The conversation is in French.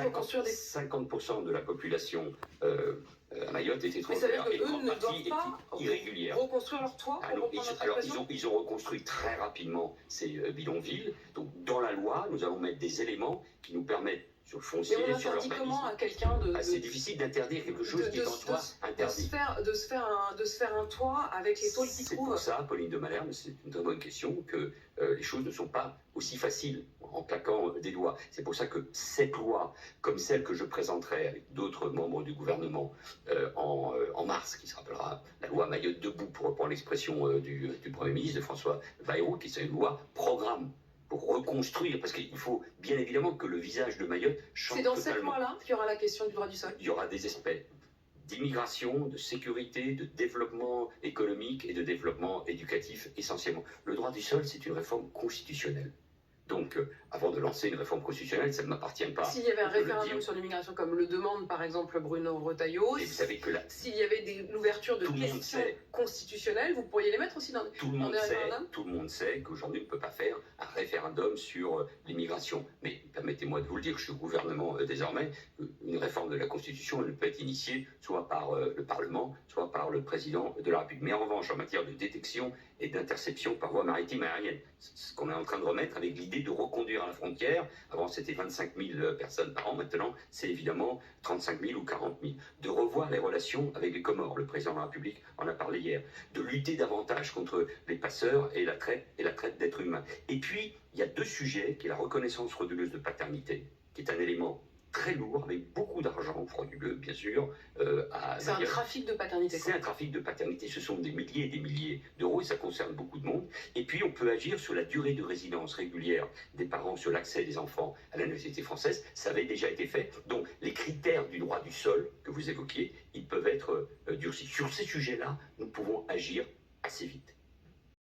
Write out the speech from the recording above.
reconstruire des... 50% de la population à Mayotte est Mais ça veut dire étrangère et qu'eux une ne grande partie doivent pas est irrégulière. reconstruire leur toit pour reprendre notre expression. Ils ont reconstruit très rapidement ces bidonvilles. Donc dans la loi, nous allons mettre des éléments qui nous permettent sur le foncier, mais on sur interdit l'urbanisme. comment à quelqu'un de... C'est difficile d'interdire quelque chose qui est en soi interdit. De se faire un toit avec les tôles qui trouvent. C'est pour ça, Pauline de Malherbe, c'est une très bonne question, que les choses ne sont pas aussi faciles en claquant des doigts. C'est pour ça que cette loi, comme celle que je présenterai avec d'autres membres du gouvernement en mars, qui se rappellera la loi Mayotte debout, pour reprendre l'expression du Premier ministre, de François Bayrou, qui est une loi programme pour reconstruire, parce qu'il faut bien évidemment que le visage de Mayotte change totalement. C'est dans cette loi-là qu'il y aura la question du droit du sol. Il y aura des aspects d'immigration, de sécurité, de développement économique et de développement éducatif essentiellement. Le droit du sol, c'est une réforme constitutionnelle. Donc, avant de lancer une réforme constitutionnelle, ça ne m'appartient pas. S'il y avait un référendum sur l'immigration, comme le demande par exemple Bruno Retailleau, et vous savez que là, s'il y avait l'ouverture de questions constitutionnelles, vous pourriez les mettre aussi dans des référendums. Tout le monde sait qu'aujourd'hui, on ne peut pas faire un référendum sur l'immigration. Mais permettez-moi de vous le dire, je suis au gouvernement désormais, une réforme de la Constitution ne peut être initiée soit par le Parlement, soit par le président de la République. Mais en revanche, en matière de détection et d'interception par voie maritime et aérienne, ce qu'on est en train de remettre avec l'idée de reconduire à la frontière. Avant, c'était 25 000 personnes par an. Maintenant, c'est évidemment 35 000 ou 40 000. De revoir les relations avec les Comores. Le président de la République en a parlé hier. De lutter davantage contre les passeurs et la traite d'êtres humains. Et puis, il y a deux sujets, qui est la reconnaissance frauduleuse de paternité, qui est un élément très lourd, avec beaucoup d'argent, frauduleux bien sûr. C'est un trafic de paternité. C'est un trafic de paternité, ce sont des milliers et des milliers d'euros et ça concerne beaucoup de monde. Et puis on peut agir sur la durée de résidence régulière des parents, sur l'accès des enfants à la nationalité française, ça avait déjà été fait. Donc les critères du droit du sol que vous évoquiez, ils peuvent être durcis. Sur ces sujets-là, nous pouvons agir assez vite.